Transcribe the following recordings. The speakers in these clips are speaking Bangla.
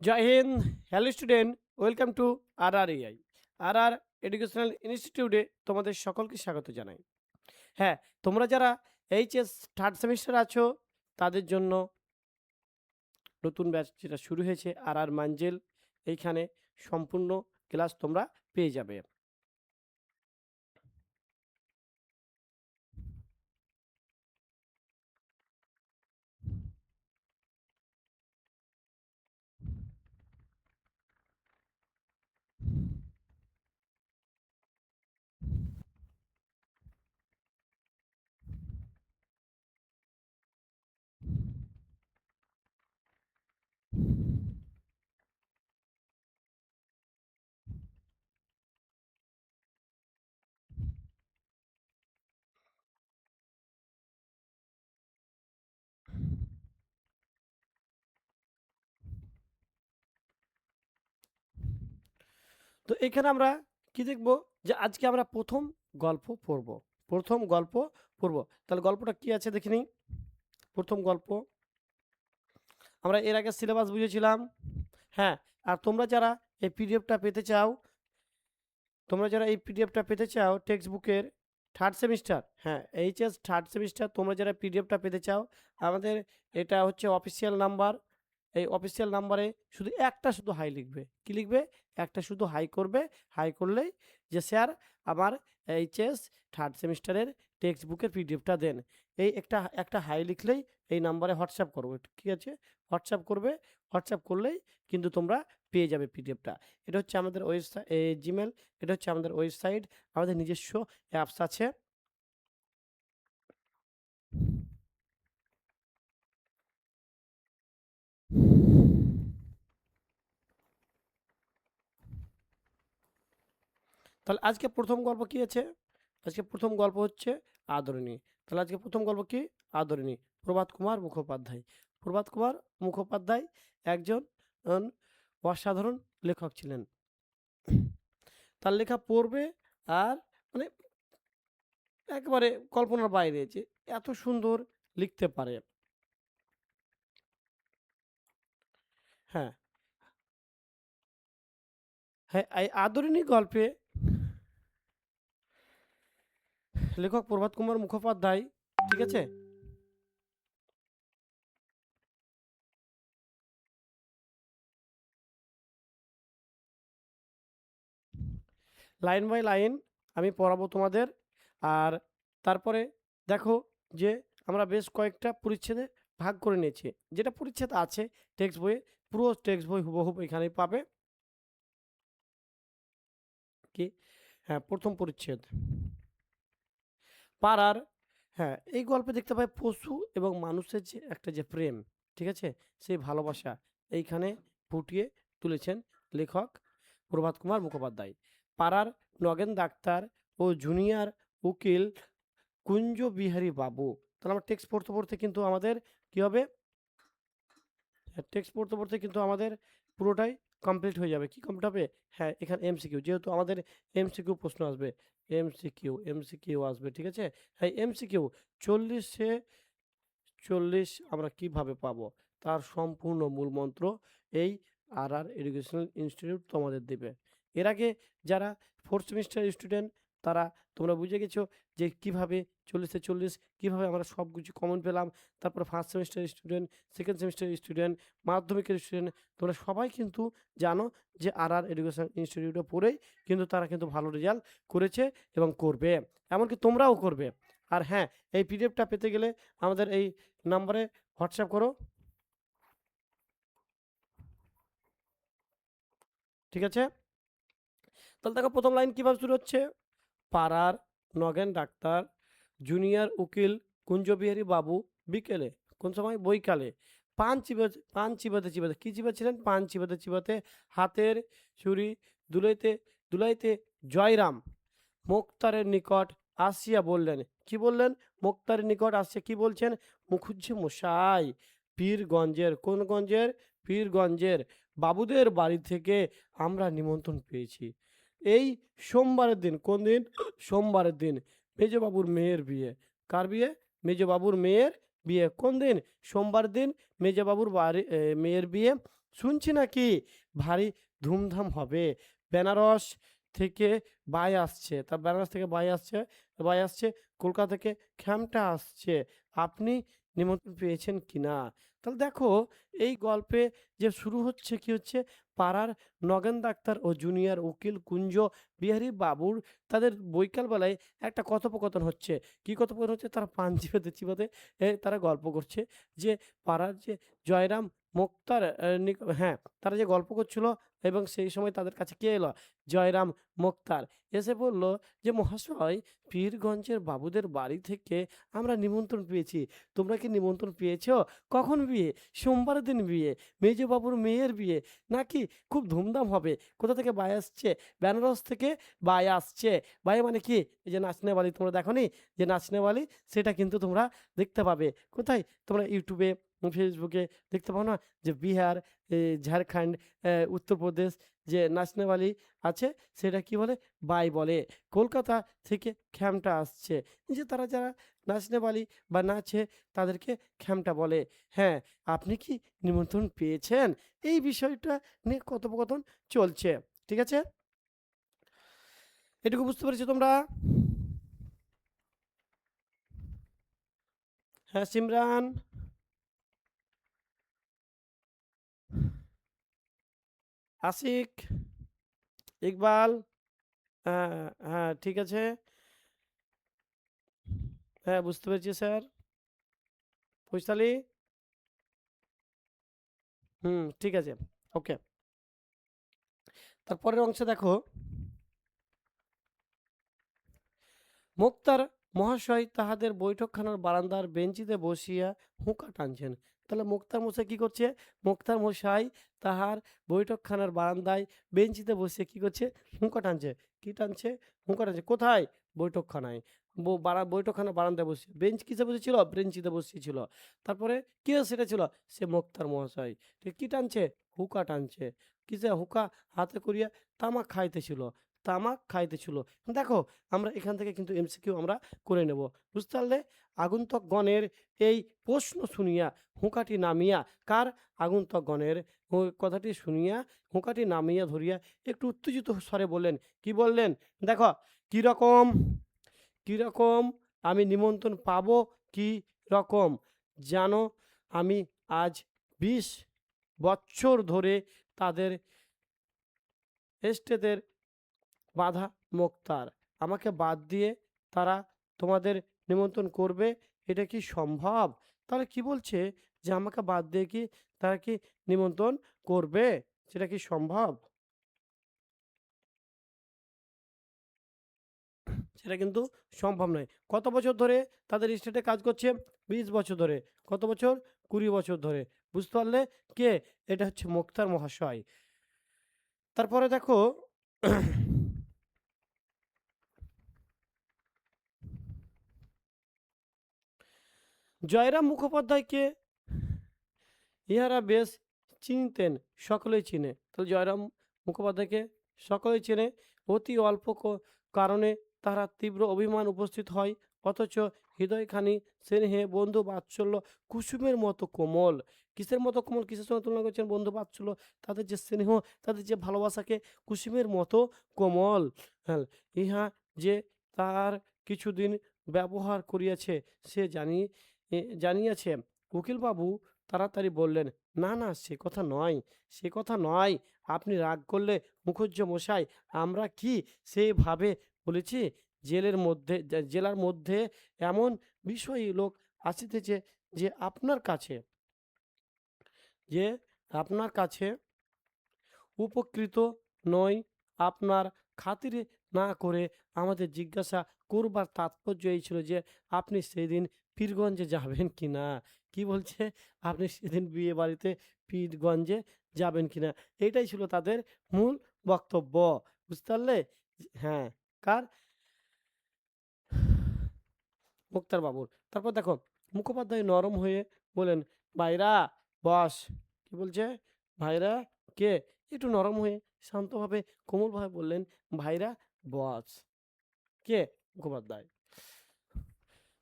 Joy Hind. Hello student, welcome to RRAI RR educational ইনস্টিটিউটে তোমাদের সকলকে স্বাগত জানাই। হ্যাঁ, তোমরা যারা এইচএস থার্ড সেমিস্টার আছো তাদের জন্য নতুন ব্যাচ যেটা শুরু হয়েছে RR মাঞ্জেল, এইখানে সম্পূর্ণ ক্লাস তোমরা পেয়ে যাবে। তো এখানে আমরা কি দেখব, যে আজকে আমরা প্রথম গল্প পড়ব। প্রথম গল্প পড়ব। তাহলে গল্পটা কি আছে দেখে নিই। প্রথম গল্প আমরা এর আগে সিলেবাস বুঝেছিলাম। হ্যাঁ, আর তোমরা যারা এই পিডিএফটা পেতে চাও টেক্সট বুকের থার্ড সেমিস্টার, হ্যাঁ এইচএস থার্ড সেমিস্টার, তোমরা যারা পিডিএফটা পেতে চাও, আমাদের এটা হচ্ছে অফিসিয়াল নাম্বার। এই অফিসিয়াল নাম্বারে শুধু হাই লিখবে। কি লিখবে? একটা শুধু হাই করবে। হাই করলেই যে স্যার আমার এইচএস থার্ড সেমিস্টারের টেক্সট বুকের পিডিএফটা দেন, এই একটা একটা হাই লিখলেই এই নাম্বারে হোয়াটসঅ্যাপ করবে। ঠিক আছে, হোয়াটসঅ্যাপ করবে। হোয়াটসঅ্যাপ করলেই কিন্তু তোমরা পেয়ে যাবে পিডিএফটা। এটা হচ্ছে আমাদের ওয়েবসাইট, জিমেল। এটা হচ্ছে আমাদের ওয়েবসাইট। আমাদের নিজস্ব অ্যাপস আছে। তাহলে আজকে প্রথম গল্প কি আছে? আজকে প্রথম গল্প হচ্ছে আদরিণী। তাহলে আজকে প্রথম গল্প কি? আদরিণী। প্রভাত কুমার মুখোপাধ্যায়। প্রভাত কুমার মুখোপাধ্যায় একজন উম, অসাধারণ লেখক ছিলেন। তার লেখা পড়বে আর মানে একেবারে কল্পনার বাইরে, যে এত সুন্দর লিখতে পারে। হ্যাঁ, হ্যাঁ, এই আদরিণী গল্পে লেখক প্রভাত কুমার মুখোপাধ্যায়। ঠিক আছে, লাইন বাই লাইন আমি পড়াবো তোমাদের। আর তারপরে দেখো যে আমরা বেশ কয়েকটা পরিচ্ছেদে ভাগ করে নিয়েছি। যেটা পরিচ্ছেদ আছে টেক্সট বইয়ে, পুরো টেক্সট বই হুবহু এখানেই পাবে। কি? হ্যাঁ, প্রথম পরিচ্ছেদ পাড়ার। হ্যাঁ, এই গল্পে দেখতে পাই পশু এবং মানুষের যে একটা যে প্রেম, ঠিক আছে, সেই ভালোবাসা এইখানে ফুটিয়ে তুলেছেন লেখক প্রভাত কুমার মুখোপাধ্যায়। পাড়ার নগেন ডাক্তার ও জুনিয়র উকিল কুঞ্জ বিহারী বাবু। তাহলে আমরা টেক্সট পড়তে পড়তে কিন্তু আমাদের কি হবে? টেক্সট পড়তে পড়তে কিন্তু আমাদের পুরোটাই কমপ্লিট হয়ে যাবে। কি কমপ্লিট হবে? হ্যাঁ, এখানে এমসিকিউ, যেহেতু আমাদের এমসিকিউ প্রশ্ন আসবে। এমসিকিউ আসবে, ঠিক আছে। হ্যাঁ, এমসিকিউ 40-এ 40 আমরা কিভাবে পাবো, তার সম্পূর্ণ মূল মন্ত্র এই এডুকেশনাল ইনস্টিটিউট তোমাদের দেবে। এর আগে যারা ফোর্থ সেমিস্টার স্টুডেন্ট, তারা তোমরা বুঝে গেছো যে কিভাবে 40-এ 40 কিভাবে আমরা সব কিছু কমন পেলাম। তারপর first semester student, second semester student, মাধ্যমিকের স্টুডেন্ট, তোমরা সবাই কিন্তু জানো যে এডুকেশনাল ইনস্টিটিউটে পড়েই কিন্তু তারা কিন্তু ভালো রেজাল্ট করেছে এবং করবে। এমনকি তোমরাও করবে। আর হ্যাঁ, এই পিডিএফটা পেতে গেলে আমাদের এই নাম্বারে হোয়াটসঅ্যাপ করো। ঠিক আছে, তাহলে দেখো প্রথম লাইন কিভাবে শুরু হচ্ছে। পাড়ার নগেন ডাক্তার, জুনিয়র উকিল কুঞ্জবিহারী বাবু বিকেলে, কোন সময়? বৈকালে পান চিবাতে চিবাতে, কি চিবাচ্ছিলেন? পান চিবাতে চিবাতে হাতের ছুরি দুলাইতে দুলাইতে জয়রাম মোক্তারের নিকট আসিয়া বললেন। কি বললেন? মোক্তারের নিকট আসিয়া কি বলছেন? মুখুজ্জি মশাই, পীরগঞ্জের, কোন গঞ্জের? পীরগঞ্জের বাবুদের বাড়ি থেকে আমরা নিমন্ত্রণ পেয়েছি এই সোমবারের দিন। কোন দিন? সোমবারের দিন মেজবাবুর মেয়ের বিয়ে। কার বিয়ে? মেজবাবুর মেয়ের বিয়ে। কোন দিন? সোমবার দিন মেজবাবুর বাড়ি মেয়ের বিয়ে। শুনছি নাকি ভারী ধুমধাম হবে। বেনারস থেকে বাই আসছে, তা বেনারস থেকে বাই আসছে, কলকাতা থেকে খ্যামটা আসছে। আপনি নিমন্ত্রণ পেয়েছেন কিনা? তাহলে দেখো, এই গল্পে যে শুরু হচ্ছে কি হচ্ছে, পাড়ার নগেন ডাক্তার ও জুনিয়র উকিল কুঞ্জ বিহারী বাবুর তাদের বৈকাল বেলায় একটা কথোপকথন হচ্ছে। কি কথোপকথন হচ্ছে? তারা পান চিবাতে চিবাতে তারা গল্প করছে যে পাড়ার যে জয়রাম মুক্তার হ্যাঁ, তারা যে গল্প করছিল, এবং সেই সময় তাদের কাছে কে এলো? জয়রাম মুক্তার এসে বলল যে, মহাশয়, পীরগঞ্জের বাবুদের বাড়ি থেকে আমরা নিমন্ত্রণ পেয়েছি। তোমরা কি নিমন্ত্রণ পেয়েছো? কখন বিয়ে? সোমবারের দিন বিয়ে। মেজবাবুর মেয়ের বিয়ে নাকি? খুব ধুমধাম হবে। কোথা থেকে বাই আসছে? বেনারস থেকে বাই আসছে। বাই মানে কি? এই যে নাচনে বালি, তোমরা দেখোনি যে নাচনে বালি, সেটা কিন্তু তোমরা দেখতে পাবে কোথায়? তোমরা ইউটিউবে, ফেসবুকে দেখতে পাও না যে বিহার, ঝাড়খণ্ড, উত্তরপ্রদেশ যে নাচনেওয়ালি আছে, সেটা কি বলে? বাই বলে। কলকাতা থেকে খ্যামটা আসছে, যে তারা যারা নাচনেওয়ালি বা নাচে, তাদেরকে খ্যামটা বলে। হ্যাঁ, আপনি কি নিমন্ত্রণ পেয়েছেন? এই বিষয়টা নিয়ে কথোপকথন চলছে। ঠিক আছে, এটুকু বুঝতে পেরেছো তোমরা? হ্যাঁ সিমরান, আশিক, ইকবাল, হ্যাঁ হ্যাঁ ঠিক আছে, হ্যাঁ বুঝতে পেরেছি স্যার। পৈশালী, হুম ঠিক আছে, ওকে। তারপরের অংশে দেখো, মোক্তার মহাশয় তাহাদের বৈঠকখানার বারান্দার বেঞ্চিতে বসিয়া হুঁকা টানছেন। তাহলে মোক্তার মশাই কি করছে? মোক্তার মশাই তাহার বৈঠকখানার বারান্দায় বেঞ্চিতে বসে কি করছে? হুঁকা টানছে। কি টানছে? হুঁকা টানছে। কোথায়? বৈঠকখানায়। বৈঠকখানার বারান্দায় বসে। বেঞ্চ কিসে বসেছিল? বেঞ্চিতে বসেছিল। তারপরে কে সেটা ছিল? সে মোক্তার মহাশয়। ঠিক কি টানছে? হুঁকা টানছে। কিসে? হুঁকা হাতে করিয়া তামাক খাইতেছিল। তামাক খাইতেছিল। দেখো, আমরা এখান থেকে কিন্তু এমসিকিউ আমরা করে নেব। বুঝতে পারলে? আগন্তুকগণের এই প্রশ্ন শুনিয়া হুঁকাটি নামিয়া, কার? আগন্তুকগণের কথাটি শুনিয়া হুঁকাটি নামিয়া ধরিয়া একটু উত্তেজিত স্বরে বললেন। কি বললেন? দেখো, কিরকম, কিরকম আমি নিমন্ত্রণ পাবো? কি রকম জানো? আমি আজ 20 বছর ধরে তাদের এস্টেটের বাধা মোক্তার। আমাকে বাদ দিয়ে তারা তোমাদের নিমন্ত্রণ করবে? এটা কি সম্ভব? তাহলে কি বলছে? যে আমাকে বাদ দিয়ে কি তারা কি নিমন্ত্রণ করবে? সেটা কি সম্ভব? সেটা কিন্তু সম্ভব নয়। কত বছর ধরে তাদের স্টেটে কাজ করছে? 20 বছর ধরে। কত বছর? 20 বছর ধরে। বুঝতে পারলে? কে? এটা হচ্ছে মোক্তার মহাশয়। তারপরে দেখো, জয়রাম মুখোপাধ্যায়কে ইহারা বেশ চিনতেন, সকলেই চিনে। তাহলে জয়রাম মুখোপাধ্যায়কে সকলেই চেনে। অতি অল্প কারণে তারা তীব্র অভিমান উপস্থিত হয়, অথচ হৃদয়খানি স্নেহে বন্ধু বাৎসল্য কুসুমের মতো কোমল। কিসের মতো কোমল? কিসের সঙ্গে তুলনা করছেন? বন্ধু বাৎসল্য, তাদের যে স্নেহ, তাদের যে ভালোবাসাকে কুসুমের মতো কোমল। হ্যাঁ, ইহা যে তার কিছুদিন ব্যবহার করিয়াছে, সে জানিয়াছে। উকিলবাবু তাড়াতাড়ি বললেন, না না, সে কথা নয়, সে কথা নয়। আপনি রাগ করলে মুখুজ্জে মশাই, আমরা কি সেভাবে বলেছি? জেলার মধ্যে এমন বিষয়ী লোক আসিতেছে যে আপনার কাছে, যে আপনার কাছে উপকৃত নই। আপনার খাতিরে না করে আমাদের জিজ্ঞাসা করবার তাৎপর্য এই ছিল যে আপনি সেদিন পীরগঞ্জে যাবেন কি না? কি বলছে? আপনি সেদিন বিয়ে বাড়িতে পীরগঞ্জে যাবেন কি না? এইটাই ছিল তাদের মূল বক্তব্য। বুঝতে পারলে? হ্যাঁ, কার? মুক্তার বাবুর। তারপর দেখো, মুখোপাধ্যায় নরম হয়ে বলেন, ভাইরা বস। কি বলছে? ভাইরা কে? একটু নরম হয়ে শান্তভাবে কোমলভাবে বললেন, ভাইরা বস। কে? মুখোপাধ্যায়।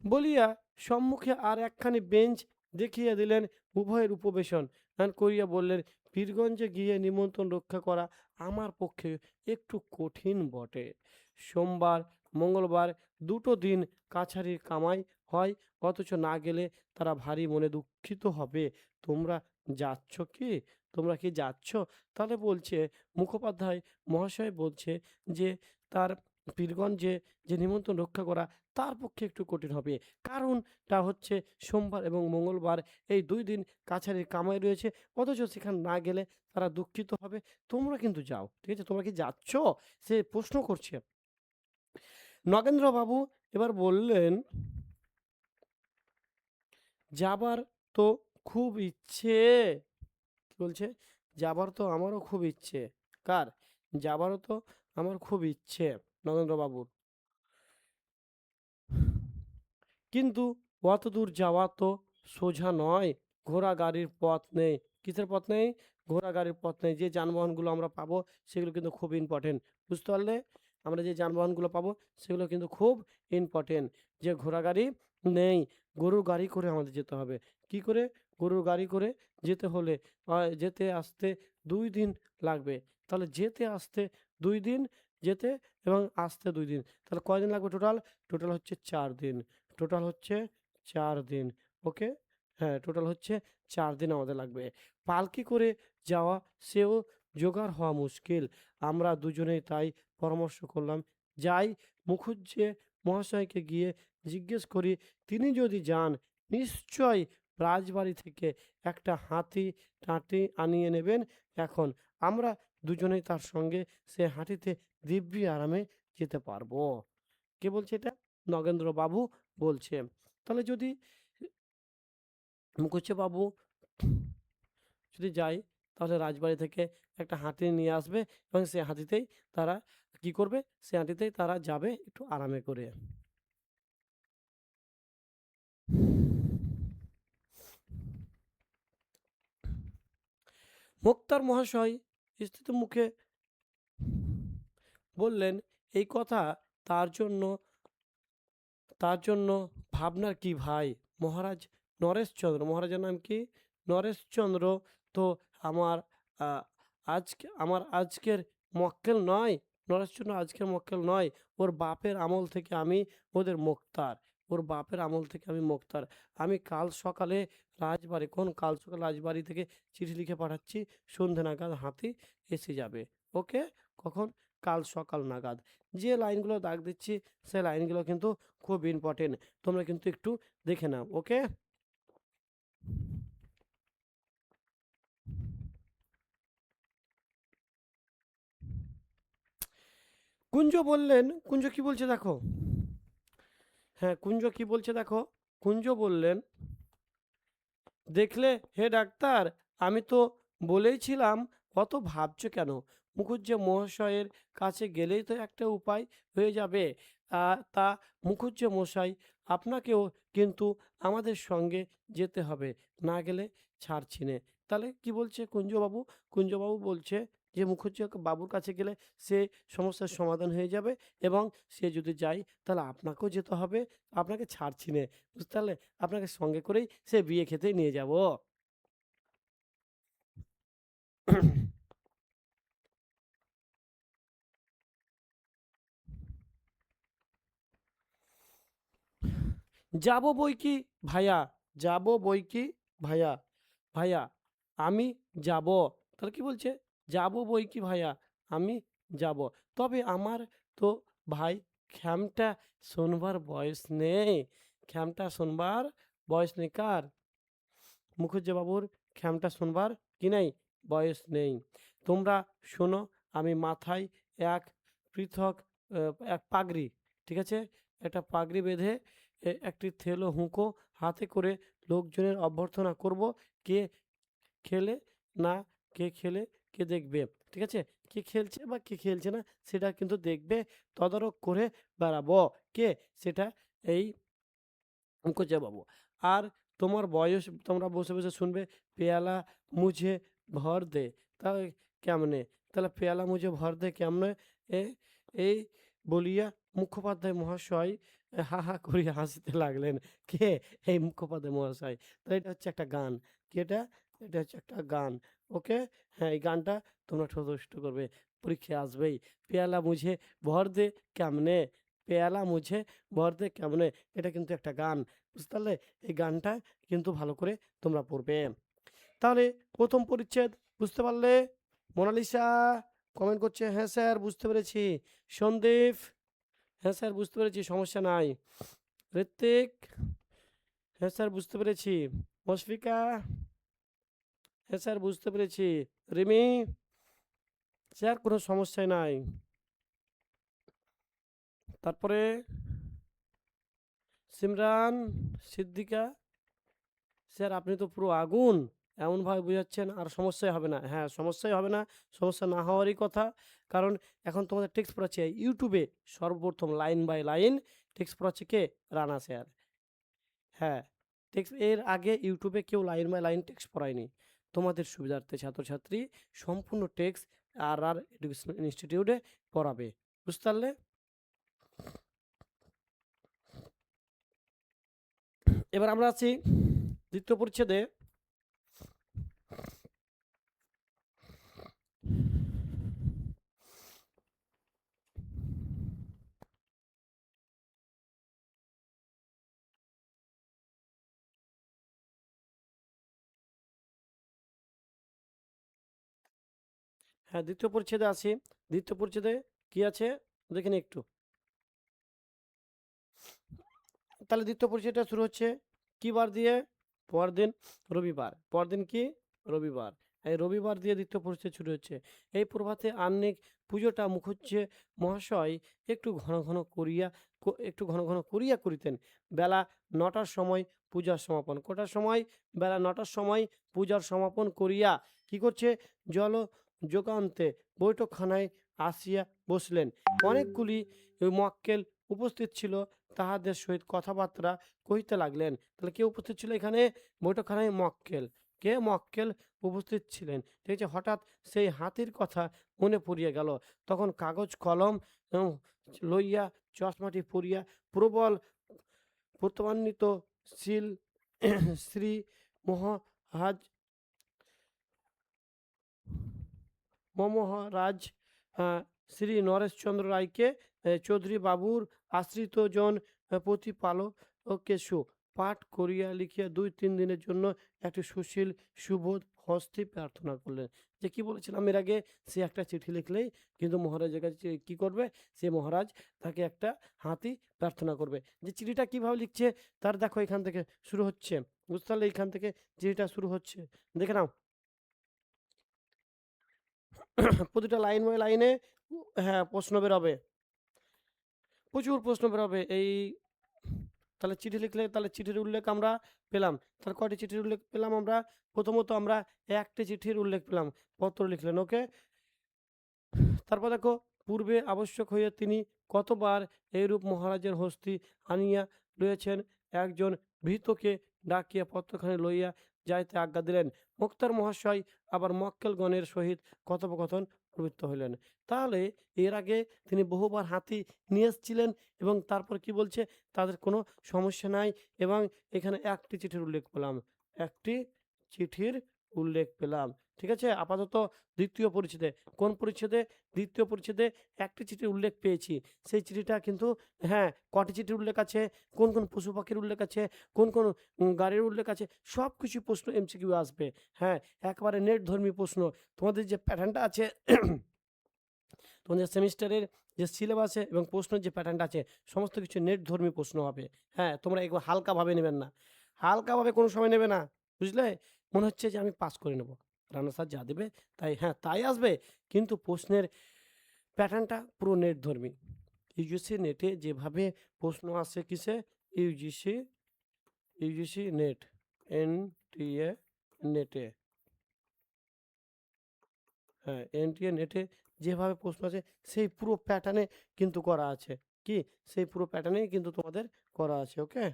বলিয়া সম্মুখে আর একখানি বেঞ্চ দেখিয়ে দিলেন উভয়ের উপবেশন। করিয়া বললেন, পীরগঞ্জে গিয়ে নিমন্ত্রণ রক্ষা করা আমার পক্ষে একটু কঠিন বটে। সোমবার মঙ্গলবার দুটো দিন কাছারির কামাই হয়, অথচ না গেলে তারা ভারী মনে দুঃখিত হবে। তোমরা যাচ্ছ কি? তোমরা কি যাচ্ছ? তাহলে বলছে মুখোপাধ্যায় মহাশয় বলছে যে তার পীরগঞ্জে যে নিমন্ত্রণ রক্ষা করা তার পক্ষে একটু কঠিন হবে। কারণটা হচ্ছে সোমবার এবং মঙ্গলবার এই ২ দিন কাছারির কামাই রয়েছে, অথচ সেখানে না গেলে তারা দুঃখিত হবে। তোমরা কিন্তু যাও। ঠিক আছে? তোমরা কি যাচ্ছ? সে প্রশ্ন করছে। নগেন্দ্রবাবু এবার বললেন, যাবার তো খুব ইচ্ছে। কি বলছে? যাবার তো আমারও খুব ইচ্ছে। কার? যাবারও তো আমার খুব ইচ্ছে নগেন্দ্রবাবুর। কিন্তু অতদূর যাওয়া তো সোজা নয়। ঘোড়া গাড়ির পথ নেই। কিসের পথ নেই? ঘোড়া গাড়ির পথ নেই। যে যানবাহনগুলো আমরা পাবো সেগুলো কিন্তু খুব ইম্পর্টেন্ট। বুঝতে পারলে? আমরা যে যানবাহনগুলো পাবো সেগুলো কিন্তু খুব ইম্পর্টেন্ট। যে ঘোড়া গাড়ি নেই। গরুর গাড়ি করে আমাদের যেতে হবে। কি করে? গরুর গাড়ি করে যেতে হলে যেতে আসতে ২ দিন লাগবে। তাহলে যেতে আসতে ২ দিন, যেতে এবং আসতে ২ দিন। তাহলে কয়দিন লাগবে টোটাল? টোটাল হচ্ছে ৪ দিন। টোটাল হচ্ছে ৪ দিন। ওকে? হ্যাঁ, টোটাল হচ্ছে ৪ দিন আমাদের লাগবে। পালকি করে যাওয়া সেও জোগাড় হওয়া মুশকিল। আমরা দুজনেই তাই পরামর্শ করলাম, যাই মুখুজ্জে মহাশয়কে গিয়ে জিজ্ঞেস করি, তিনি যদি যান নিশ্চয়ই রাজবাড়ি থেকে একটা হাতি-টাটি আনিয়ে নেবেন। এখন আমরা দুজনেই তার সঙ্গে সে হাঁটিতে দিব্যি আরামে যেতে পারবো। কে বলছে এটা? নগেন্দ্রবাবু বলছে। তাহলে যদি মুখুজ্জেবাবু যদি যায় তাহলে রাজবাড়ি থেকে একটা হাতি নিয়ে আসবে এবং সে হাতিতেই তারা কি করবে? সে হাতিতেই তারা যাবে একটু আরামে করে। মোক্তার মহাশয় স্থিত মুখে বললেন, এই কথা তার জন্য তার জন্য ভাবনার কি ভাই? মহারাজ নরেশচন্দ্র, মহারাজের নাম কি? নরেশচন্দ্র তো আমার আ আমার আজকের মক্কেল নয়। নরেশচন্দ্র আজকের মক্কেল নয়। ওর বাপের আমল থেকে আমি ওদের মোক্তার। ওর বাপের আমল থেকে আমি মোক্তার। আমি কাল সকালে কাল সকালে রাজবাড়ি থেকে চিঠি লিখে পাঠাচ্ছি। সন্ধ্যে নাগাদ হাতি এসে যাবে। ওকে? কখন? কাল সকাল নাগাদ। যে লাইনগুলো দাগ দিচ্ছি সে লাইনগুলো কিন্তু খুব ইম্পর্টেন্ট। তোমরা কিন্তু একটু দেখে নাও। ওকে? কুঞ্জ বললেন, কুঞ্জ কি বলছে দেখো। হ্যাঁ, কুঞ্জ কি বলছে দেখো। কুঞ্জ বললেন, দেখলে হে ডাক্তার, আমি তো বলেইছিলাম, অত ভাবছো কেন? মুখুজ্জে মহাশয়ের কাছে গেলেই তো একটা উপায় হয়ে যাবে। তা মুখুজ্জে মশাই, আপনাকেও কিন্তু আমাদের সঙ্গে যেতে হবে, না গেলে ছাড়ছি নে। তাহলে কি বলছে কুঞ্জবাবু? কুঞ্জবাবু বলছে যে মুখুজ্জে বাবুর কাছে গেলে সে সমস্যার সমাধান হয়ে যাবে এবং সে যদি যায় তাহলে আপনাকেও যেতে হবে, আপনাকে ছাড়ছি নে। বুঝতে পারলে? আপনাকে সঙ্গে করেই সে বিয়ে খেতেই নিয়ে যাব। যাব বই কি ভাইয়া, যাব বই কি ভাইয়া, ভাইয়া আমি যাব। তাহলে কি বলছে? যাব বই কি ভাইয়া, আমি যাব। তবে আমার তো ভাই ক্ষামটা শোনবার বয়স নেই। ক্ষামটা শোনবার বয়স নেই কার? মুখুজ্জেবাবুর ক্ষামটা শোনবার কি নেই? বয়স নেই। তোমরা শোনো, আমি মাথায় এক পৃথক এক পাগড়ি, ঠিক আছে? একটা পাগড়ি বেঁধে একটি থেলো হুঁকো হাতে করে লোকজনের অভ্যর্থনা করব। কে খেলে না কে খেলে কে দেখবে, ঠিক আছে? কে খেলছে বা কে খেলছে না সেটা কিন্তু দেখবে, তদারক করে বেড়াবো। কে? সেটা এই মুখুজ্জেবাবু। আর তোমার বয়স, তোমরা বসে বসে শুনবে, পেয়ালা মুঝে ভর দে। তাহলে কেমনে? তাহলে পেয়ালা মুঝে ভর দে কেমনে? এ এই বলিয়া মুখোপাধ্যায় মহাশয় হা হা করিয়া হাসিতে লাগলেন। কে? এই মুখোপাধ্যায় মহাশয়। তো এটা হচ্ছে একটা গান। কি এটা? এটা হচ্ছে একটা গান। ওকে? হ্যাঁ, এই গানটা তোমরা ঠোঁট করবে। পরীক্ষায় আসবেই। পেয়ালা মুঝে ভর দে কেমনে, পেয়ালা মুঝে ভর দে কেমনে। এটা কিন্তু একটা গান। বুঝতে পারলে? এই গানটা কিন্তু ভালো করে তোমরা পড়বে। তাহলে ১ম পরিচ্ছেদ বুঝতে পারলে? মোনালিসা কমেন্ট করছে, "হ্যাঁ স্যার বুঝতে পেরেছি।" সন্দীপ, "হ্যাঁ স্যার বুঝতে পেরেছি, সমস্যা নাই।" ঋত্বিক, "হ্যাঁ স্যার বুঝতে পেরেছি।" মুশফিকা, "হ্যাঁ স্যার বুঝতে পেরেছি।" রিমি, "স্যার কোনো সমস্যাই নাই।" তারপরে সিমরান, সিদ্দিকা, "স্যার আপনি তো পুরো আগুন। এমনভাবে বুঝাচ্ছেন আর সমস্যাই হবে না।" হ্যাঁ, সমস্যাই হবে না। সমস্যা না হওয়ারই কথা। কারণ এখন তোমাদের টেক্সট পড়াচ্ছে ইউটিউবে সর্বপ্রথম লাইন বাই লাইন টেক্সট পড়াচ্ছে কে? রানা স্যার। হ্যাঁ, টেক্সট এর আগে ইউটিউবে কেউ লাইন বাই লাইন টেক্সট পড়ায়নি। তোমাদের সুবিধার্থে ছাত্রছাত্রী সম্পূর্ণ টেক্সট আর এডুকেশনাল ইনস্টিটিউটে পড়াবে। বুঝতে পারলে? এবার আমরা আছি ২য় পরিচ্ছেদে। হ্যাঁ, ২য় পরিচ্ছেদে আছি। ২য় পরিচ্ছেদে কি আছে দেখে নিই একটু। তাহলে ২য় পরিচ্ছেদটা শুরু হচ্ছে কি বার দিয়ে? পরদিন রবিবার। পরদিন কি? রবিবার। এই রবিবার দিয়ে ২য় পরিচ্ছেদ শুরু হচ্ছে। এই প্রভাতে আহ্নিক পুজোটা মুখুজ্জে মহাশয় একটু ঘন ঘন করিয়া করিতেন। বেলা ৯টার সময় পূজার সমাপন। কটার সময়? বেলা ৯টার সময় পূজার সমাপন করিয়া কি করছে? জল যোগান্তে বৈঠকখানায় আসিয়া বসলেন। অনেকগুলি মক্কেল উপস্থিত ছিল। তাহাদের সহিত কথাবার্তা কহিতে লাগলেন। তাহলে কে উপস্থিত ছিল এখানে? বৈঠকখানায় মক্কেল। কে? মক্কেল উপস্থিত ছিলেন। ঠিক আছে? হঠাৎ সেই হাতির কথা মনে পড়িয়া গেল। তখন কাগজ কলম লইয়া চশমাটি পরিয়া প্রবল প্রত্যবান্বিত শীল শ্রী মহারাজ মমহারাজ শ্রী নরেশচন্দ্র রায়কে চৌধুরী বাবুর আশ্রিতজন প্রতিপালকেশু পাঠ করিয়া লিখিয়া ২-৩ দিনের জন্য একটি সুশীল সুবোধ হস্তে প্রার্থনা করলেন। যে কি বলেছিলাম এর আগে? সে একটা চিঠি লিখলেই কিন্তু মহারাজের কাছে কি করবে? সে মহারাজ তাকে একটা হাতি প্রার্থনা করবে। যে চিঠিটা কিভাবে লিখছে তার দেখো এখান থেকে শুরু হচ্ছে। বুঝতে পারলে? এইখান থেকে চিঠিটা শুরু হচ্ছে। দেখে নাও। প্রতিটা লাইন বাই লাইনে হ্যাঁ, প্রশ্ন বেরোবে। প্রচুর প্রশ্ন বেরোবে। তাহলে চিঠি লিখলে তাহলে চিঠির উল্লেখ আমরা পেলাম। তাহলে কয়টি চিঠির উল্লেখ পেলাম আমরা? প্রথমত আমরা একটি চিঠির উল্লেখ পেলাম। পত্র লিখলেন। ওকে? তারপর দেখো পূর্বে আবশ্যক হইয়া তিনি কতবার এইরূপ মহারাজের হস্তি আনিয়া লইয়াছেন। একজন ভৃত্যকে ডাকিয়া পত্রখানি লইয়া যাইতে আজ্ঞা দিলেন। মোক্তার মহাশয় আবার মক্কেলগণের সহিত কথোপকথন প্রবৃত্ত হইলেন। তাহলে এর আগে তিনি বহুবার হাতি নিয়ে এসেছিলেন এবং তারপর কি বলছে? তাদের কোনো সমস্যা নাই এবং এখানে একটি চিঠির উল্লেখ পেলাম। একটি চিঠির উল্লেখ পেলাম। ঠিক আছে? আপাতত ২য় পরিচ্ছেদে। কোন পরিচ্ছেদে? ২য় পরিচ্ছেদে একটি চিঠির উল্লেখ পেয়েছি। সেই চিঠিটা কিন্তু হ্যাঁ, কটি চিঠির উল্লেখ আছে, কোন পশু পাখির উল্লেখ আছে, কোন গাড়ির উল্লেখ আছে, সবকিছু প্রশ্ন এমসিকিউ আসবে। হ্যাঁ, একেবারে নেটধর্মী প্রশ্ন। তোমাদের যে প্যাটার্নটা আছে তোমাদের সেমিস্টারের যে সিলেবাসে এবং প্রশ্নের যে প্যাটার্নটা আছে সমস্ত কিছু নেটধর্মী প্রশ্ন হবে। হ্যাঁ, তোমরা এগুলো হালকাভাবে নেবেন না। হালকাভাবে কোনো সময় নেবে না। বুঝলে? মনে হচ্ছে যে আমি পাস করে নেব। রানা স্যার যা দেবে তাই হ্যাঁ, তাই আসবে। কিন্তু প্রশ্নের প্যাটার্নটা পুরো নেটধর্মী। ইউজিসি নেটে যেভাবে প্রশ্ন আসে কিসে? ইউজিসি ইউজিসি নেট, এনটিএ নেটে। হ্যাঁ, এনটিএ নেটে যেভাবে প্রশ্ন আছে সেই পুরো প্যাটার্নে কিন্তু করা আছে। কি? সেই পুরো প্যাটার্নেই কিন্তু তোমাদের করা আছে। ওকে?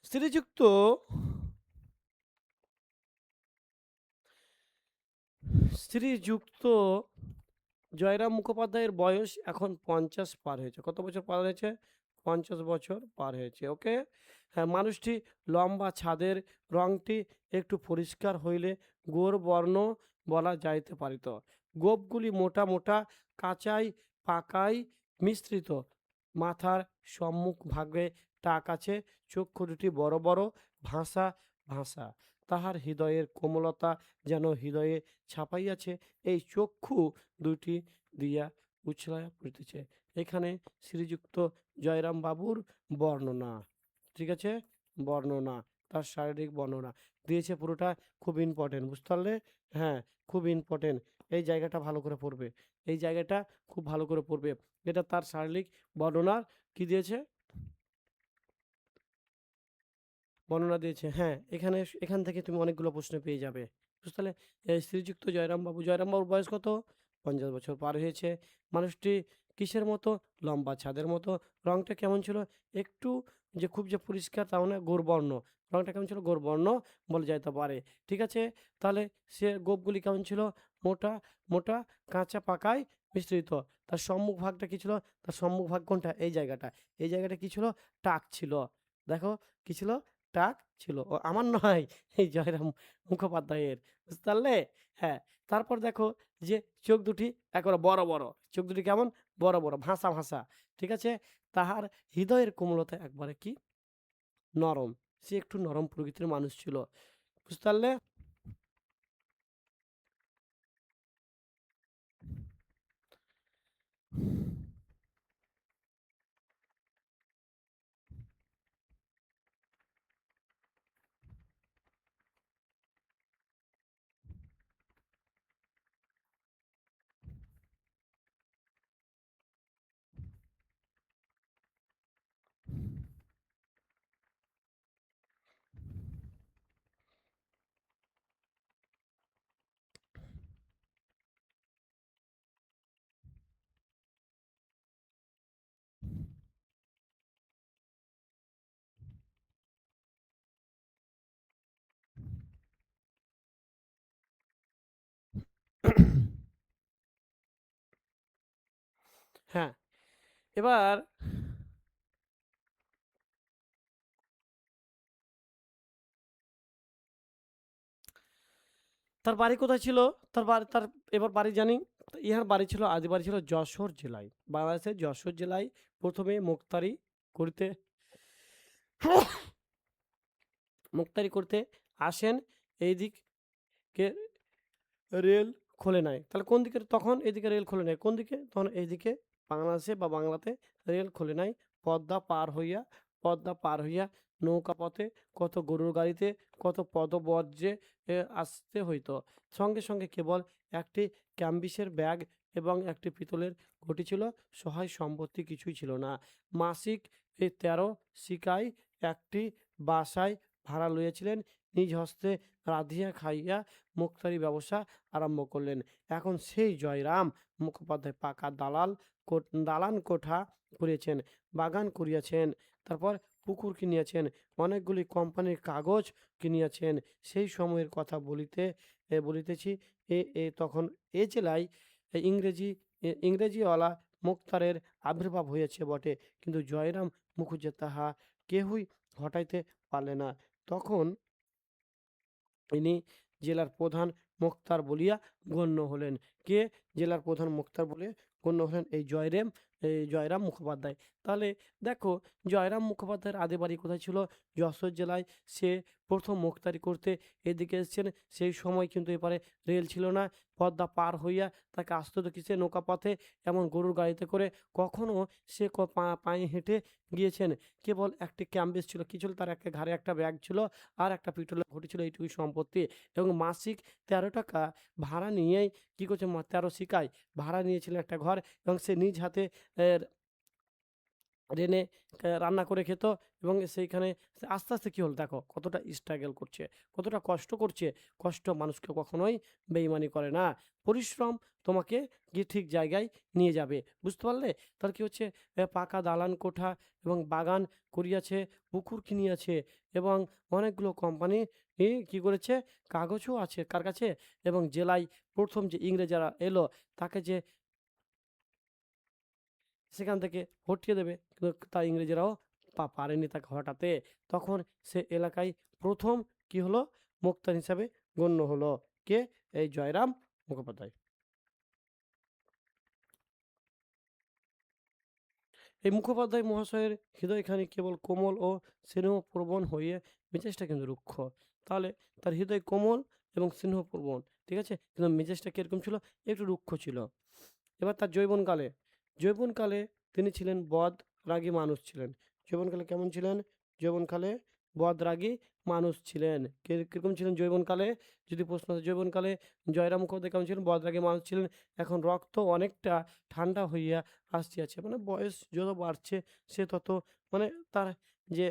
শ্রীযুক্ত শ্রীযুক্ত জয়রাম মুখোপাধ্যায়ের বয়স এখন ৫০ পার হয়েছে। কত বছর পার হয়েছে? 50 বছর পার হয়েছে। ওকে? হ্যাঁ, মানুষটি লম্বা ছাদের রংটি একটু পরিষ্কার হইলে গোর বর্ণ বলা যাইতে পারিত। গোঁফগুলি মোটা মোটা, কাঁচাই পাকাই মিশ্রিত। মাথার সম্মুখভাগে টাক আছে, চক্ষু দুটি বড় বড়, ভাঁসা ভাঁসা। তাহার হৃদয়ের কোমলতা যেন হৃদয়ে ছাপাইয়াছে, এই চক্ষু দুটি দিয়া উছলাইয়া পড়িতেছে। এখানে শ্রীযুক্ত জয়রাম বাবুর বর্ণনা, ঠিক আছে? বর্ণনা, তার শারীরিক বর্ণনা দিয়েছে পুরোটা। খুব ইম্পর্টেন্ট, বুঝতে পারলে? হ্যাঁ, খুব ইম্পর্টেন্ট। এই জায়গাটা ভালো করে পড়বে, এই জায়গাটা খুব ভালো করে পড়বে। এটা তার শারীরিক বর্ণনার কি দিয়েছে, বর্ণনা দিয়েছে। হ্যাঁ, এখান থেকে তুমি অনেকগুলো প্রশ্ন পেয়ে যাবে, বুঝতে পারলে? শ্রীযুক্ত জয়রামবাবু, জয়রামবাবুর বয়স কত? 50 বছর পার হয়েছে। মানুষটি কিসের মতো? লম্বা ছাদের মতো। রংটা কেমন ছিল? একটু, যে খুব যে পরিষ্কার তাও না, গৌরবর্ণ। রংটা কেমন ছিল? গৌরবর্ণ বলা যাইতে পারে, ঠিক আছে? তাহলে সে গোঁফগুলি কেমন ছিল? মোটা মোটা, কাঁচা পাকায় মিশ্রিত। তার সম্মুখ ভাগটা কি ছিল? তার সম্মুখ ভাগ কোনটা? এই জায়গাটা। এই জায়গাটা কি ছিল? টাক ছিল। দেখো কি ছিল? টাক ছিল। ও আমার নয়, এই জয়রাম মুখোপাধ্যায়ের, বুঝতে পারলে? হ্যাঁ, তারপর দেখো যে চোখ দুটি একেবারে বড় বড়। চোখ দুটি কেমন? বড় বড়, ভাঁসা ভাঁসা, ঠিক আছে? তাহার হৃদয়ের কোমলতা একবারে কি নরম। সে একটু নরম প্রকৃতির মানুষ ছিল, বুঝতে পারলে? হ্যাঁ, এবার তার বাড়ি কোথায় ছিল? তার এবার বাড়ি জানি। ইহার বাড়ি ছিল, আদি বাড়ি ছিল যশোর জেলায়। বাংলাদেশের যশোর জেলায় প্রথমে মুক্তারি করিতে মুক্তারি করতে আসেন। এইদিকে রেল খোলে নাই। তাহলে কোন দিকে তখন? এদিকে রেল খোলে নাই। কোন দিকে? তখন এইদিকে বাংলাদেশে বা বাংলাতে রেল খোলে নাই। পদ্মা পার হইয়া, পদ্মা পার হইয়া নৌকা পথে, কত গরুর গাড়িতে, কত পদব্রজে আসতে হইতো। সঙ্গে সঙ্গে কেবল একটি ক্যাম্বিসের ব্যাগ এবং একটি পিতলের ঘটি ছিল। সহায় সম্পত্তি কিছুই ছিল না। মাসিক 13 সিকাই একটি বাসায় ভাড়া লইয়াছিলেন। নিজ হস্তে রাঁধিয়া খাইয়া মুক্তারি ব্যবসা আরম্ভ করলেন। এখন সেই জয়রাম মুখোপাধ্যায় পাকা দালান কোঠা করিয়াছেন, বাগান করিয়াছেন, তারপর পুকুর কিনিয়াছেন, অনেকগুলি কোম্পানির কাগজ কিনিয়াছেন। সেই সময়ের কথা বলিতেছি। তখন এ জেলায় ইংরেজিওয়ালা মুক্তারের আবির্ভাব হইয়াছে বটে, কিন্তু জয়রাম মুখুজ্জে তাহা কেহই হটাইতে পারলে না। তখন ইনি জেলার প্রধান মোক্তার বলিয়া গণ্য হলেন। কে জেলার প্রধান মোক্তার বলে গণ্য হলেন? এই জয়রাম মুখোপাধ্যায়। তাহলে দেখো, জয়রাম মুখোপাধ্যায়ের আদি বাড়ি কোথায় ছিল? যশোর জেলায়। সে প্রথম মোক্তারি করতে এদিকে এসেছেন। সেই সময় কিন্তু এপারে রেল ছিল না। পদ্মা পার হইয়া তাকে আসতে হতো কিসে? নৌকা পথে, এমন গরুর গাড়িতে করে। কখনো সে পায়ে হেঁটে গিয়েছেন। কেবল একটি ক্যাম্বিস ছিল, কি ছিল? তার একটা ঘাড়ে একটা ব্যাগ ছিল, আর একটা পিতলের ঘটি ছিল, এইটুকুই সম্পত্তি। এবং মাসিক 13 টাকা ভাড়া নিয়েই কি করছে? 13 সিকায় ভাড়া নিয়েছিলেন একটা ঘর, এবং সে নিজ হাতে এর রেনে রান্না করে খেত। এবং সেইখানে সে আস্তে আস্তে কি হলো, দেখো কতটা স্ট্রাগল করছে, কতটা কষ্ট করছে। কষ্ট মানুষকে কখনোই বেইমানি করে না। পরিশ্রম তোমাকে গিয়ে ঠিক জায়গায় নিয়ে যাবে, বুঝতে পারলে? তার কি হচ্ছে? পাকা দালান কোঠা এবং বাগান করিয়াছে, পুকুর কিনিয়াছে, এবং অনেকগুলো কোম্পানি কি করেছে? কাগজও আছে কার কাছে? এবং জেলায় প্রথম যে ইংরেজরা এলো, তাকে যে সেখান থেকে হটিয়ে দেবে, কিন্তু তা ইংরেজরাও পারেনি তাকে হটাতে। তখন সে এলাকায় প্রথম কি হলো, মুক্তার হিসাবে গণ্য হলো। কে? এই জয়রাম মুখোপাধ্যায়। এই মুখোপাধ্যায় মহাশয়ের হৃদয়খানি কেবল কোমল ও স্নেহপ্রবণ হয়ে, মেজাজটা কিন্তু রুক্ষ। তাহলে তার হৃদয় কোমল এবং স্নেহপ্রবণ, ঠিক আছে, কিন্তু মেজাজটা কিরকম ছিল, একটু রুক্ষ ছিল। এবার তার যৌবনকালে, যৌবনকালে তিনি ছিলেন বদরাগী মানুষ ছিলেন। যৌবনকালে কেমন ছিলেন? যৌবনকালে বদরাগী মানুষ ছিলেন। কিরকম ছিলেন যৌবনকালে? যদি প্রশ্ন আসে, যৌবনকালে জয়রাম মুখোপাধ্যায় কেমন ছিলেন? বদরাগী মানুষ ছিলেন। এখন রক্ত অনেকটা ঠান্ডা হইয়া আসিয়াছে, মানে বয়স যত বাড়ছে সে তত, মানে তার যে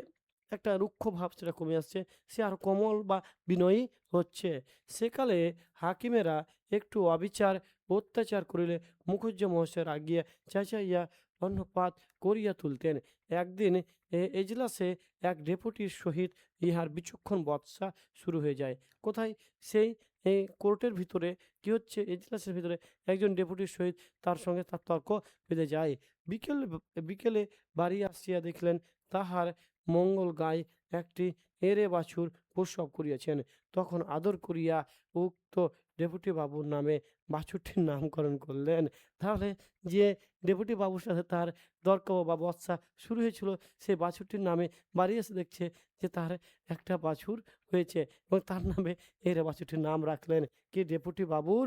একটা রুক্ষ ভাব সেটা কমে আসছে, সে আর কোমল বা বিনয়ী হচ্ছে। সেকালে হাকিমেরা একটু অবিচার অত্যাচার করিলে মুখুজ্জে মহাশয় রাগিয়া চেঁচাইয়া অন্নপাত করিয়া তুলতেন। একদিন এজলাসে এক ডেপুটির সহিত ইহার বিচক্ষণ বচসা শুরু হয়ে যায়। কোথায়? সেই কোর্টের ভিতরে কি হচ্ছে, এজলাসের ভিতরে একজন ডেপুটির সহিত তার সঙ্গে তার তর্ক বেঁধে যায়। বিকেলে বাড়ি আসিয়া দেখলেন তাহার মঙ্গল গায়ে একটি এঁড়ে বাছুর প্রসব করিয়াছেন। তখন আদর করিয়া উক্ত ডেপুটি বাবুর নামে বাছুরটির নামকরণ করলেন। তাহলে যে ডেপুটি বাবুর সাথে তার তর্ক বা বচসা শুরু হয়েছিল, সেই বাছুরটির নামে বাড়ি এসে দেখছে যে তার একটা বাছুর হয়েছে, এবং তার নামে এর বাছুরটির নাম রাখলেন। কি ডেপুটি বাবুর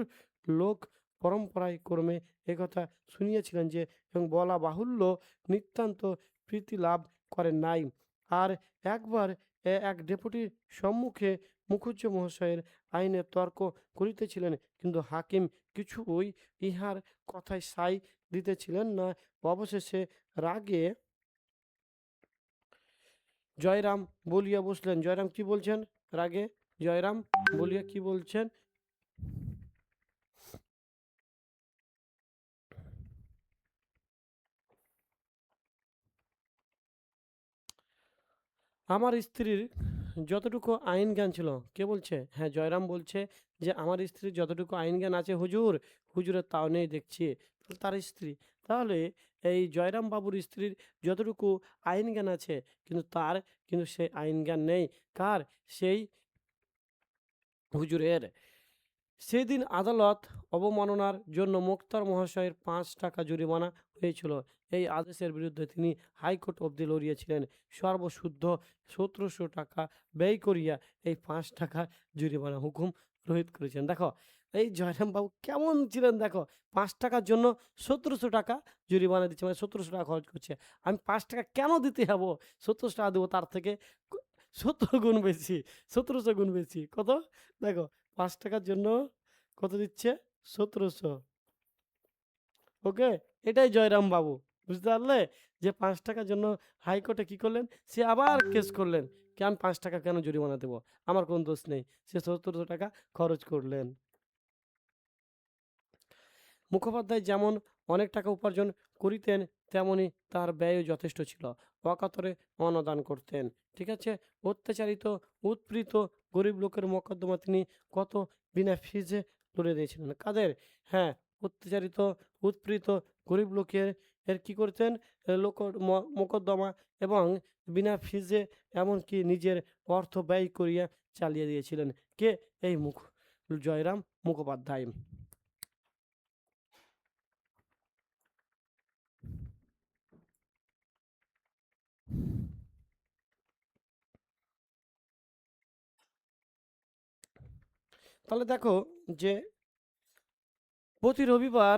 লোক পরম্পরায় ক্রমে একথা শুনিয়েছিলেন যে, এবং বলা বাহুল্য নিতান্ত প্রীতি লাভ করেন নাই। আর একবার এক ডেপুটির সম্মুখে মুখুজ্জে মহাশয়ের আইনে তর্ক করিতেছিলেন, কিন্তু হাকিম কিছুই ইহার কথায় সাই দিতেছিলেন না। অবশেষে রাগে জয়রাম বলিয়া বসলেন। জয়রাম কি বলছেন? রাগে জয়রাম বলিয়া কি বলছেন? আমার স্ত্রীর যতটুকু আইন জ্ঞান ছিল, কে বলছে? হ্যাঁ, জয়রাম বলছে যে আমার স্ত্রীর যতটুকু আইন জ্ঞান আছে হুজুর, হুজুরের তাও নেই দেখছি। তার স্ত্রী, তাহলে এই জয়রাম বাবুর স্ত্রীর যতটুকু আইন জ্ঞান আছে, কিন্তু তার কিন্তু সেই আইন জ্ঞান নেই। কার? সেই হুজুরের। সেদিন আদালত অবমাননার জন্য মোক্তার মহাশয়ের 5 টাকা জরিমানা হয়েছিল। এই আদেশের বিরুদ্ধে তিনি হাইকোর্ট অবধি লড়িয়েছিলেন। সর্বশুদ্ধ 1700 টাকা ব্যয় করিয়া এই 5 টাকা জরিমানা হুকুম রহিত করেছেন। দেখো এই জয়রাম বাবু কেমন ছিলেন, দেখো 5 টাকার জন্য 1700 টাকা জরিমানা দিচ্ছে, মানে 1700 টাকা খরচ করছে। আমি 5 টাকা কেন দিতে যাবো, 1700 টাকা দেবো তার থেকে 17 গুণ বেশি, 1700 গুণ বেশি। কত? দেখো 5 টাকার জন্য কত দিচ্ছে? 1700। ওকে, এটাই জয়রাম বাবু। বুঝতে পারলে? যে 5 টাকার জন্য হাইকোর্টে কি করলেন? সে আবার কেস করলেন। আমি 5 টাকা কেন জরিমানা দেবো? আমার কোনো দোষ নেই। সে 1700 টাকা খরচ করলেন। মুখোপাধ্যায় যেমন অনেক টাকা উপার্জন করিতেন, তেমনি তার ব্যয়ও যথেষ্ট ছিল। অকাতরে অন্নদান করতেন। ঠিক আছে? অত্যাচারিত, উৎপীড়িত গরিব লোকের মোকদ্দমা তিনি কত বিনা ফিজে লড়ে দিয়েছিলেন। কাদের? হ্যাঁ, অত্যাচারিত, উৎপীড়িত গরিব লোকের কি করতেন? লোক মোকদ্দমা, এবং বিনা ফিজে, এমনকি নিজের অর্থ ব্যয় করিয়া চালিয়ে দিয়েছিলেন। কে? এই জয়রাম মুখোপাধ্যায়। তাহলে দেখো যে প্রতি রবিবার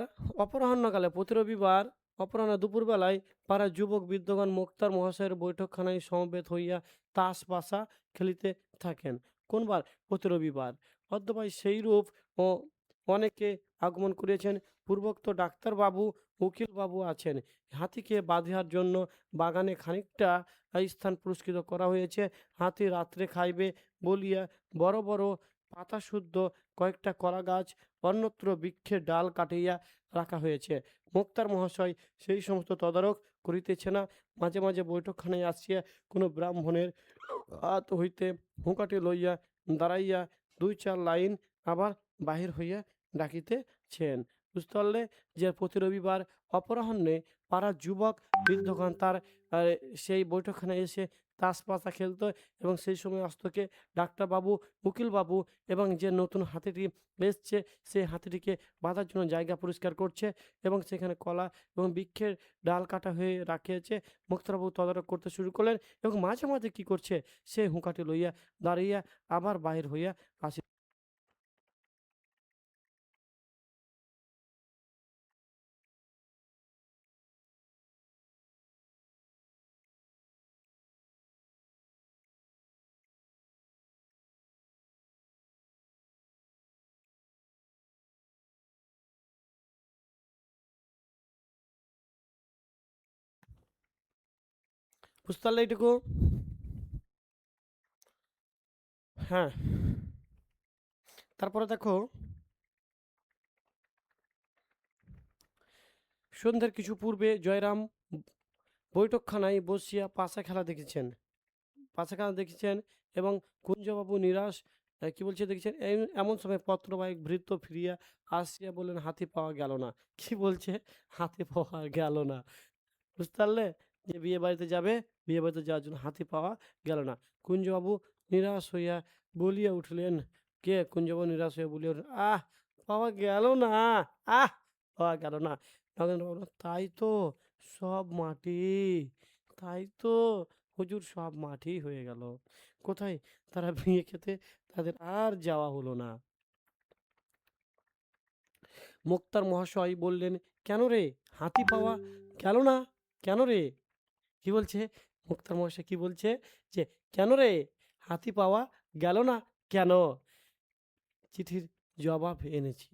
অপরাহ্ন দুপুরবেলায় পাড়ার যুবক বৃদ্ধগণ মোক্তার মহাশয়ের বৈঠকখানায় সমবেত হইয়া তাস পাশা খেলিতে থাকেন। কোনবার? প্রতি রবিবার। অদ্যপায় সেইরূপ ও অনেকে আগমন করিয়াছেন। পূর্বোক্ত ডাক্তারবাবু, উকিলবাবু আছেন। হাতিকে বাঁধিয়ার জন্য বাগানে খানিকটা স্থান পুরস্কৃত করা হয়েছে। হাতি রাত্রে খাইবে বলিয়া বড় বড় পাতাশুদ্ধ কয়েকটা কলা গাছ অন্যত্র বৃক্ষের ডাল কাটিয়া রাখা হয়েছে। মোক্তার মহাশয় সেই সমস্ত তদারক করিতেছে না। মাঝে মাঝে বৈঠকখানায় আসিয়া কোনো ব্রাহ্মণের হাত হইতে হুঁকাটি লইয়া দাঁড়াইয়া 2-4 লাইন আবার বাহির হইয়া ডাকিতেছেন। বুঝতে পারলে? যে প্রতি রবিবার অপরাহ্নে পাড়ার যুবক বৃদ্ধগণ তার সেই বৈঠকখানায় এসে তাস পাশা খেলতো এবং সেই সময় অস্তকে ডাক্তারবাবু, উকিলবাবু এবং যে নতুন হাতিটি এসছে সেই হাতিটিকে বাঁধার জন্য জায়গা পরিষ্কার করছে এবং সেখানে কলা এবং বৃক্ষের ডাল কাটা হয়ে রাখিয়েছে। মুক্তারবাবু তদারক করতে শুরু করলেন এবং মাঝে মাঝে কি করছে, সে হুঁকাটি লইয়া দাঁড়াইয়া আবার বাহির হইয়া আসি। বুঝতে পারলে এইটুকু? হ্যাঁ, তারপরে দেখো সন্ধ্যের কিছু পূর্বে জয়রাম বৈঠকখানায় বসিয়া পাশা খেলা দেখেছেন, পাশা খেলা দেখেছেন এবং কুঞ্জবাবু নিরাশ কি বলছে দেখেছেন। এমন সময় পত্রবাহক ভৃত্য ফিরিয়া আসিয়া বললেন, হাতি পাওয়া গেল না। কি বলছে? হাতি পাওয়া গেল না। বুঝতে পারলে? যে বিয়ে বাড়িতে যাবে, বিয়ে বাড়িতে যাওয়ার জন্য হাতি পাওয়া গেল না। কুঞ্জবাবু নিরাশ হইয়া বলিয়া উঠলেন, কে? কুঞ্জবাবু নিরাশ হইয়া বলিয়া উঠলেন, আহ, পাওয়া গেল না, আহ, পাওয়া গেল না। নগেন্দ্র বলল, তাই তো, সব মাটি, তাই তো হুজুর, সব মাটি হয়ে গেল। কোথায়? তারা বিয়ে খেতে তাদের আর যাওয়া হলো না। মোক্তার মহাশয় বললেন, কেন রে, হাতি পাওয়া গেল না কেন রে? কি বলছে? মুক্তার মহাশয় কি বলছে? যে কেন রে, হাতি পাওয়া গেল না কেন? চিঠির জবাব এনেছি।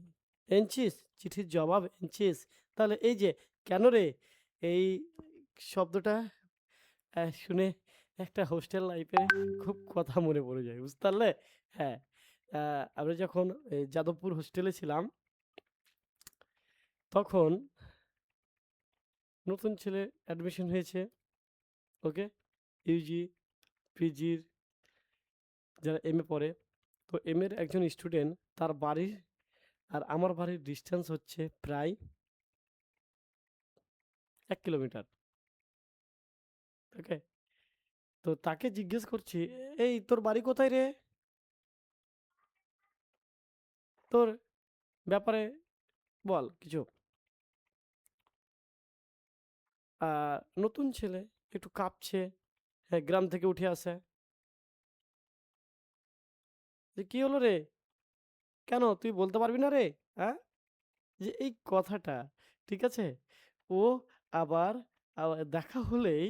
এনেছিস? চিঠির জবাব এনেছিস? তাহলে এই যে কেন রে, এই শব্দটা শুনে একটা হোস্টেল লাইফে খুব কথা মনে পড়ে যায়। বুঝতে পারলে? হ্যাঁ, আমরা যখন যাদবপুর হোস্টেলে ছিলাম, তখন নতুন ছেলে অ্যাডমিশন হয়েছে। ওকে, ইউজি, পিজির যারা এমএ পড়ে, তো এমএর একজন স্টুডেন্ট, তার বাড়ির আর আমার বাড়ির ডিস্টেন্স হচ্ছে প্রায় 1 কিলোমিটার। ওকে, তো তাকে জিজ্ঞেস করছি, এই তোর বাড়ি কোথায় রে, তোর ব্যাপারে বল কিছু। নতুন ছেলে, একটু কাঁপছে, হ্যাঁ, গ্রাম থেকে উঠে আসে। যে কি হলো রে, কেন তুই বলতে পারবি না রে? হ্যাঁ, যে এই কথাটা, ঠিক আছে, ও আবার আবার দেখা হলেই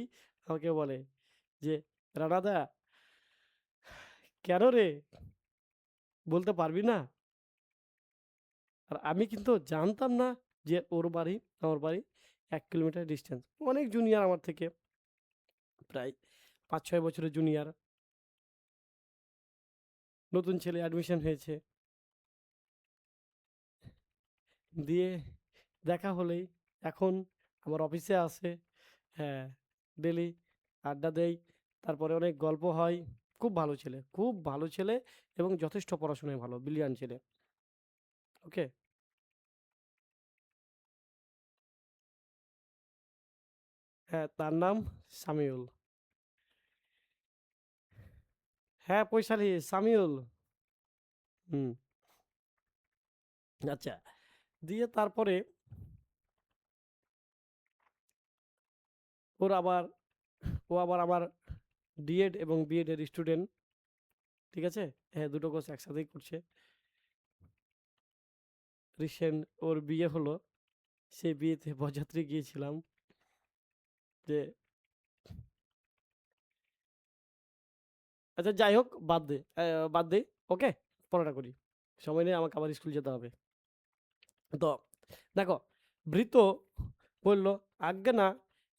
আমাকে বলে যে, রানাদা, কেন রে, বলতে পারবি না? আর আমি কিন্তু জানতাম না যে ওর বাড়ি আমার বাড়ি 1 কিলোমিটার ডিস্টেন্স। অনেক জুনিয়র আমার থেকে, প্রায় 5-6 বছরের জুনিয়র। নতুন ছেলে অ্যাডমিশন হয়েছে, দিয়ে দেখা হলেই এখন আমার অফিসে আসে। হ্যাঁ, ডেলি আড্ডা দেই, তারপরে অনেক গল্প হয়। খুব ভালো ছেলে, খুব ভালো ছেলে এবং যথেষ্ট পড়াশোনায় ভালো, ব্রিলিয়ান্ট ছেলে। ওকে, হ্যাঁ, তার নাম সামিউল। হ্যাঁ, পৈশালী সামিউল। হুম, আচ্ছা, দিয়ে তারপরে ওর আবার ও আবার আমার ডিএড এবং বিএড এর স্টুডেন্ট, ঠিক আছে? হ্যাঁ, দুটো কোর্স একসাথেই করছে। রিসেন্ট ওর বিয়ে হলো, সেই বিয়েতে বরযাত্রী গিয়েছিলাম। যে আচ্ছা, যাই হোক, বাদ দে, বাদ দে। ওকে, পড়াটা করি, সময় নেই, আমাকে আবার স্কুল যেতে হবে। তো দেখো, ভৃত্য বলল, আজ্ঞে না,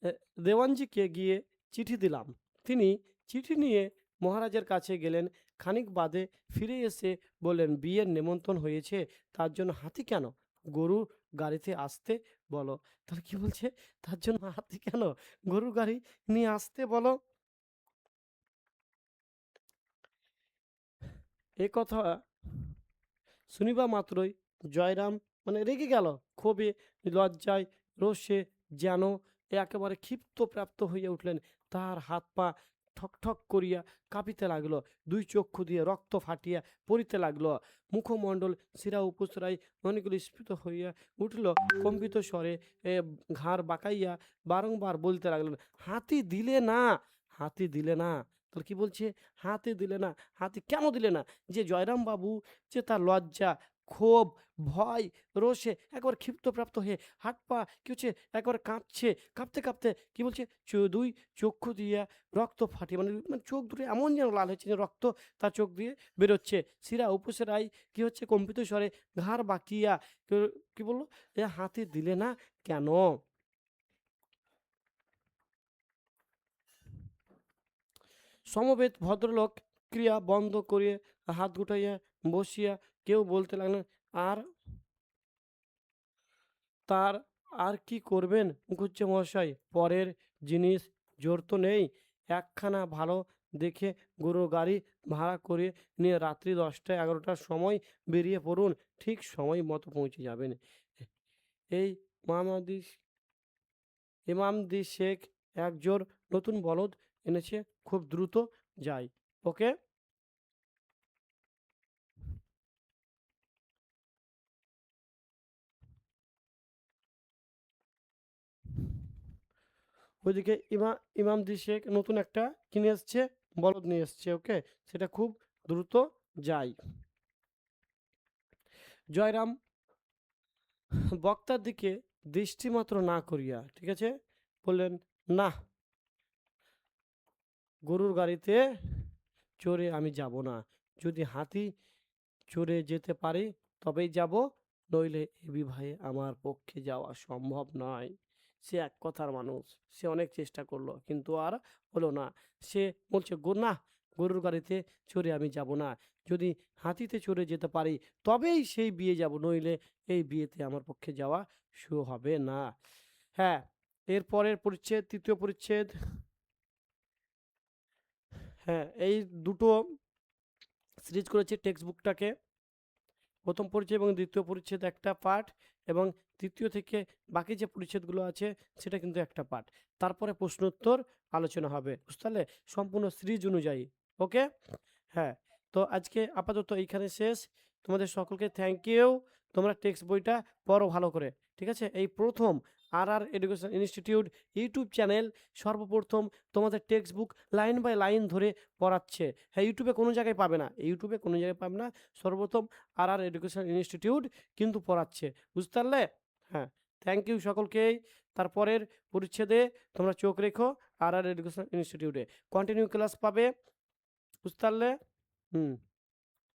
এ, দেওয়ানজিকে গিয়ে চিঠি দিলাম। তিনি চিঠি নিয়ে মহারাজের কাছে গেলেন। খানিক বাদে ফিরে এসে বললেন, বিয়ের নেমন্তন্ন হয়েছে, তার জন্য হাতি কেন? গরু গাড়িতে আসতে বলো। তাহলে কি বলছে? তার জন্য হাতি কেন? গরু গাড়ি নিয়ে আসতে বলো। এ কথা শুনিবা মাত্রই জয়রাম মানে রেগে গেল, ক্ষোভে, লজ্জায়, রোষে যেন একেবারে ক্ষিপ্ত প্রাপ্ত হইয়া উঠলেন, তাহার হাত পা ঠক ঠক করিয়া কাঁপিতে লাগলো, দুই চক্ষু দিয়ে রক্ত ফাটিয়া পড়িতে লাগলো, মুখমণ্ডল শিরা উপশিরায় অনেকগুলি স্ফীত হইয়া উঠিল, কম্পিত স্বরে ঘাড় বাঁকাইয়া বারংবার বলতে লাগলেন, হাতি দিলে না, হাতি দিলে না। তাহলে কি বলছে? হাতি দিলে না। হাতি কেন দিলে না? যে জয়রাম বাবু, যে তার লজ্জা, ক্ষোভ, ভয়, রোষে একবার ক্ষিপ্তপ্রাপ্ত হয়ে হাত পা কি হচ্ছে, একবারে কাঁপছে, কাঁপতে কাঁপতে কি বলছে, দুই চক্ষু দিয়া রক্ত ফাটিয়ে, মানে মানে চোখ দুটো এমন যেন লাল হচ্ছে যে রক্ত তার চোখ দিয়ে বেরোচ্ছে, শিরা উপশিরায় কি হচ্ছে, কম্পিত স্বরে ঘাড় বাঁকিয়া কি বললো, এ হাতি দিলে না কেন? সমবেত ভদ্রলোক ক্রিয়া বন্ধ করিয়া হাত গুটাইয়া বসিয়া কেউ বলতে লাগলেন, আর তার আর কি করবেন মুখুজ্জে মশাই, পরের জিনিস জোর তো নেই, একখানা ভালো দেখে গরুর গাড়ি ভাড়া করে নিয়ে রাত্রি 10টা-11টার সময় বেরিয়ে পড়ুন, ঠিক সময় মতো পৌঁছে যাবেন। এই মামাদি ইমামদি শেখ এক জোড় নতুন বলদ এনেছে, খুব দ্রুত যাই। ওকে। ওইদিকে ইমামদি শেখ নতুন একটা কিনে এসছে, বলদ নিয়ে এসছে। ওকে, সেটা খুব দ্রুত যায়। জয়রাম বক্তার দিকে দৃষ্টিমাত্র না করিয়া, ঠিক আছে, বললেন, না, গরুর গাড়িতে চড়ে আমি যাব না, যদি হাতি চড়ে যেতে পারি তবেই যাব, নইলে এ বিবাহে আমার পক্ষে যাওয়া সম্ভব নয়। সে এক কথার মানুষ, সে অনেক চেষ্টা করলো কিন্তু আর হলো না। সে বলছে, না, গরুর গাড়িতে চড়ে আমি যাব না, যদি হাতিতে চড়ে যেতে পারি তবেই সেই বিয়ে যাব, নইলে এই বিয়েতে আমার পক্ষে যাওয়া হবে না। হ্যাঁ, এর পরের পরিচ্ছেদ, তৃতীয় পরিচ্ছেদ। হ্যাঁ, এই দুটো সিরিজ করেছে টেক্সট বুকটাকে, প্রথম পরিচ্ছেদ এবং দ্বিতীয় পরিচ্ছেদ একটা পার্ট, এবং তৃতীয় থেকে বাকি যে পরিচ্ছেদগুলো আছে সেটা কিন্তু একটা পার্ট। তারপরে প্রশ্নোত্তর আলোচনা হবে, বুঝতে পারলে, সম্পূর্ণ সিরিজ অনুযায়ী। ওকে। হ্যাঁ, তো আজকে আপাতত এইখানে শেষ। তোমাদের সকলকে থ্যাংক ইউ। তোমরা টেক্সট বইটা পড়ো ভালো করে, ঠিক আছে। এই প্রথম আর এডুকেশন ইনস্টিটিউট ইউটিউব চ্যানেল সর্বপ্রথম তোমাদের text book line by line ধরে পড়াচ্ছে। হ্যাঁ, ইউটিউবে কোনো জায়গায় পাবে না, ইউটিউবে কোনো জায়গায় পাবে না, সর্বপ্রথম আর এডুকেশন ইনস্টিটিউট কিন্তু পড়াচ্ছে, বুঝতে পারলে। হ্যাঁ, থ্যাংক ইউ সকলকেই। তারপরের পরিচ্ছেদে তোমরা চোখ রেখো আর এডুকেশন ইনস্টিটিউটে, কন্টিনিউ ক্লাস পাবে, বুঝতে পারলে। হুম।